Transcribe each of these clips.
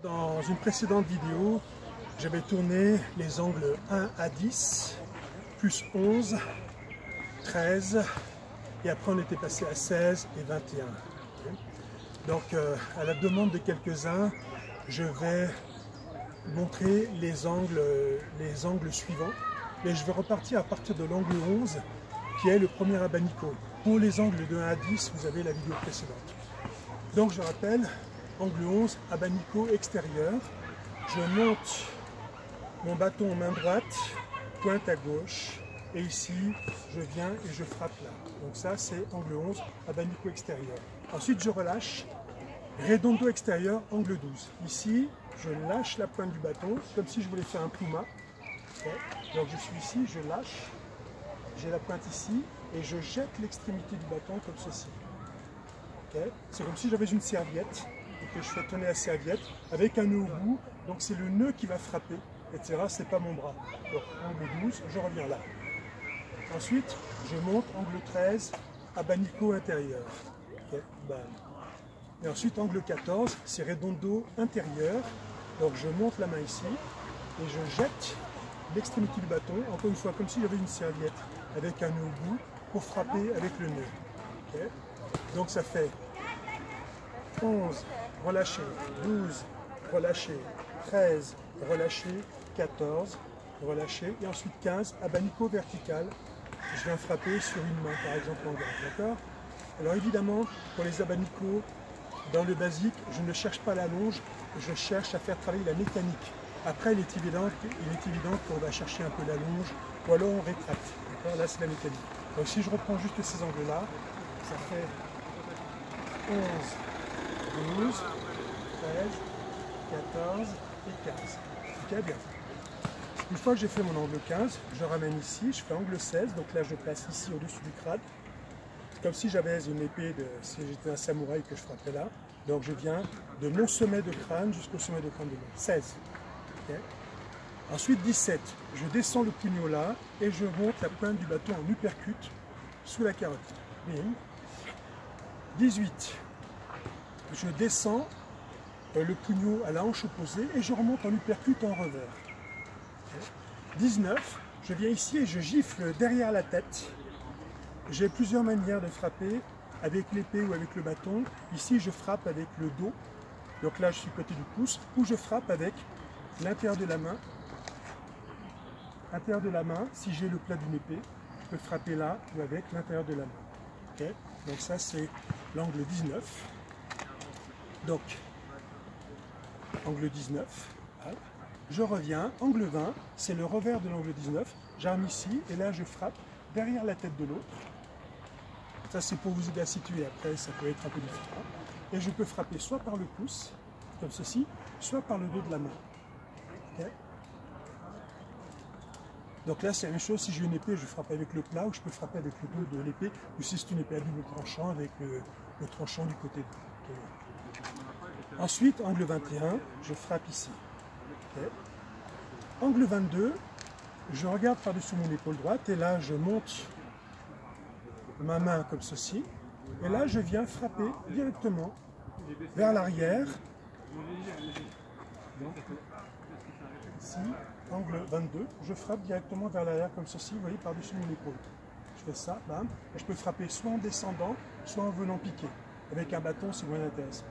Dans une précédente vidéo, j'avais tourné les angles 1 à 10, plus 11, 13, et après on était passé à 16 et 21. Donc à la demande de quelques-uns, je vais montrer les angles suivants. Et je vais repartir à partir de l'angle 11, qui est le premier abanico. Pour les angles de 1 à 10, vous avez la vidéo précédente. Donc je rappelle, angle 11, abanico extérieur. Je monte mon bâton en main droite, pointe à gauche, et ici, je viens et je frappe là. Donc ça, c'est angle 11, abanico extérieur. Ensuite, je relâche, redondo extérieur, angle 12. Ici, je lâche la pointe du bâton, comme si je voulais faire un pluma. Okay. Donc je suis ici, je lâche, j'ai la pointe ici, et je jette l'extrémité du bâton comme ceci. Okay. C'est comme si j'avais une serviette, et que je fais tourner la serviette avec un nœud au bout, donc c'est le nœud qui va frapper, etc. C'est pas mon bras. Donc angle 12, je reviens là. Ensuite, je monte angle 13, abanico intérieur. Okay. Bam. Et ensuite, angle 14, c'est redondo intérieur. Donc je monte la main ici, et je jette l'extrémité du bâton, encore une fois, comme si j'avais une serviette avec un nœud au bout, pour frapper avec le nœud. Okay. Donc ça fait 11, relâché, 12, relâché, 13, relâché, 14, relâché, et ensuite 15, abanico vertical. Je viens frapper sur une main, par exemple, en garde, d'accord? Alors évidemment, pour les abanicos, dans le basique, je ne cherche pas la longe, je cherche à faire travailler la mécanique. Après, il est évident qu'on va chercher un peu la longe, ou alors on rétracte. Là, c'est la mécanique. Donc si je reprends juste ces angles-là, ça fait 11, 12, 13, 14 et 15. Ok, bien. Une fois que j'ai fait mon angle 15, je ramène ici, je fais angle 16, donc là je place ici au-dessus du crâne, comme si j'avais une épée, si j'étais un samouraï que je frappais là. Donc je viens de mon sommet de crâne jusqu'au sommet de crâne de l'autre. 16. Okay. Ensuite 17, je descends le pugno là et je monte la pointe du bâton en uppercut sous la carotte. Bim. 18, je descends le pugno à la hanche opposée et je remonte en uppercut en revers. Okay. 19, je viens ici et je gifle derrière la tête. J'ai plusieurs manières de frapper, avec l'épée ou avec le bâton. Ici, je frappe avec le dos. Donc là, je suis côté du pouce, ou je frappe avec l'intérieur de la main. L'intérieur de la main, si j'ai le plat d'une épée, je peux frapper là ou avec l'intérieur de la main. Okay. Donc ça, c'est l'angle 19. Donc, angle 19. Voilà. Je reviens, angle 20, c'est le revers de l'angle 19. J'arme ici, et là, je frappe derrière la tête de l'autre. Ça, c'est pour vous aider à situer. Après, ça peut être un peu différent. Et je peux frapper soit par le pouce, comme ceci, soit par le dos de la main. Okay. Donc là, c'est la même chose. Si j'ai une épée, je frappe avec le plat, ou je peux frapper avec le dos de l'épée, ou si c'est une épée à double tranchant, avec le tranchant du côté de l'autre. Ensuite, angle 21, je frappe ici. Okay. Angle 22, je regarde par-dessus mon épaule droite, et là, je monte ma main comme ceci, et là je viens frapper directement vers l'arrière, ici, angle 22, je frappe directement vers l'arrière comme ceci, vous voyez, par-dessus mon épaule. Je fais ça, bam, et je peux frapper soit en descendant, soit en venant piquer. Avec un bâton, c'est moins intéressant.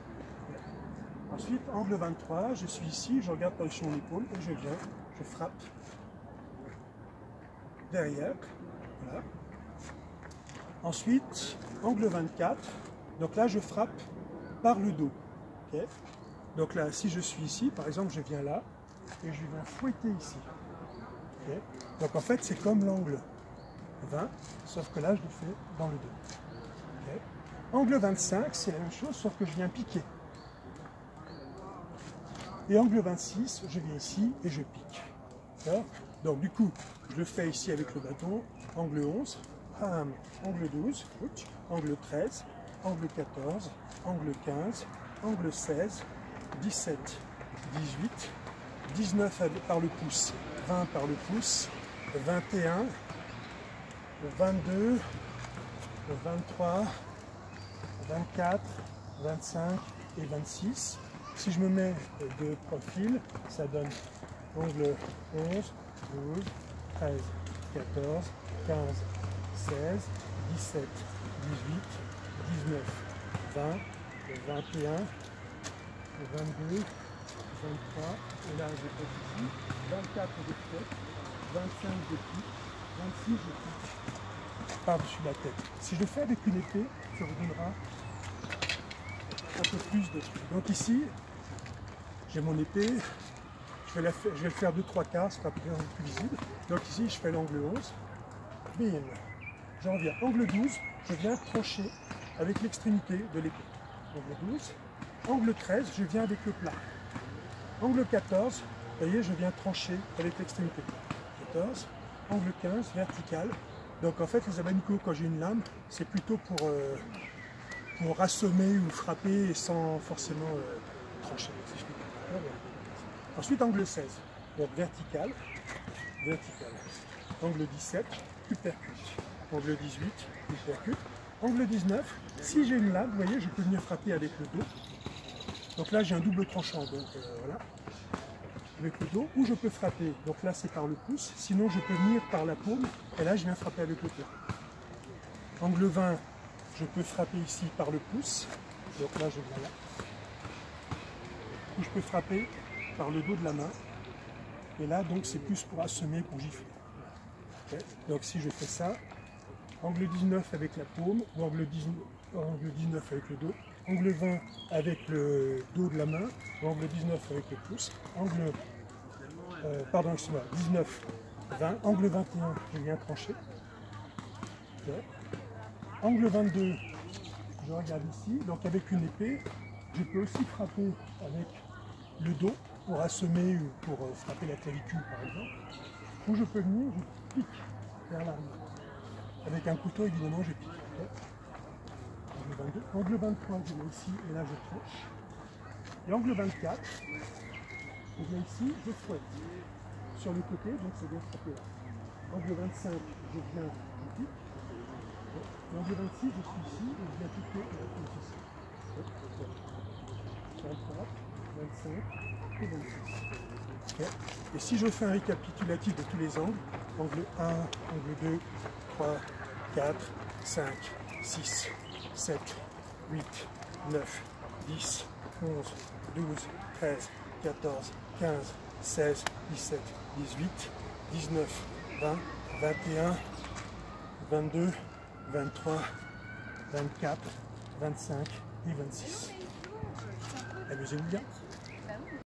Ensuite, angle 23, je suis ici, je regarde par-dessus mon épaule, et je viens, je frappe derrière, voilà. Ensuite, angle 24, donc là je frappe par le dos. Okay. Donc là, si je suis ici, par exemple, je viens là et je viens fouetter ici. Okay. Donc en fait, c'est comme l'angle 20, sauf que là je le fais dans le dos. Okay. Angle 25, c'est la même chose, sauf que je viens piquer. Et angle 26, je viens ici et je pique. Donc du coup, je le fais ici avec le bâton, angle 11. Angle 12, angle 13, angle 14, angle 15, angle 16, 17, 18, 19 par le pouce, 20 par le pouce, 21, 22, 23, 24, 25 et 26. Si je me mets de profil, ça donne angle 11, 12, 13, 14, 15, 16, 17, 18, 19, 20, 21, 22, 23, et là je pose ici, 24 de tête, 25 de pique, 26 de pique par-dessus la tête. Si je le fais avec une épée, ça vous donnera un peu plus de trucs. Donc ici, j'ai mon épée, je vais le faire 2-3 quarts, ce sera plus visible. Donc ici, je fais l'angle 11, bim, j'en reviens. Angle 12, je viens trancher avec l'extrémité de l'épée. Angle 12, angle 13, je viens avec le plat. Angle 14, vous voyez, je viens trancher avec l'extrémité. 14, angle 15, vertical. Donc en fait, les abanicos, quand j'ai une lame, c'est plutôt pour assommer ou frapper sans forcément trancher. Si je puis dire. Ensuite, angle 16, donc vertical, vertical. Angle 17, uppercut. Angle 18, uppercut. Angle 19, si j'ai une lame, vous voyez, je peux venir frapper avec le dos. Donc là, j'ai un double tranchant, donc voilà, avec le dos, ou je peux frapper, donc là c'est par le pouce, sinon je peux venir par la paume, et là je viens frapper avec le plat. Angle 20, je peux frapper ici par le pouce, donc là je viens là. Ou je peux frapper par le dos de la main, et là donc c'est plus pour assommer, pour gifler. Okay. Donc si je fais ça, angle 19 avec la paume, ou angle 19 avec le dos, angle 20 avec le dos de la main, angle 19 avec le pouce, angle, pardon, excuse-moi, 19, 20, angle 21, je viens trancher. Okay. Angle 22, je regarde ici, donc avec une épée, je peux aussi frapper avec le dos pour assommer ou pour frapper la clavicule par exemple, ou je peux venir, je pique vers l'arrière. Avec un couteau, évidemment, je pique. Okay. Angle 22. Angle 23, je viens ici et là je tranche. Et angle 24, je viens ici, je fouette. Sur le côté, donc ça vient frapper là. Angle 25, je viens, je pique. Et angle 26, je suis ici et je viens piquer comme ceci. 23, 25 et 26. Okay. Et si je fais un récapitulatif de tous les angles, angle 1, angle 2, 3, 4, 5, 6, 7, 8, 9, 10, 11, 12, 13, 14, 15, 16, 17, 18, 19, 20, 21, 22, 23, 24, 25 et 26. Amusez-vous bien.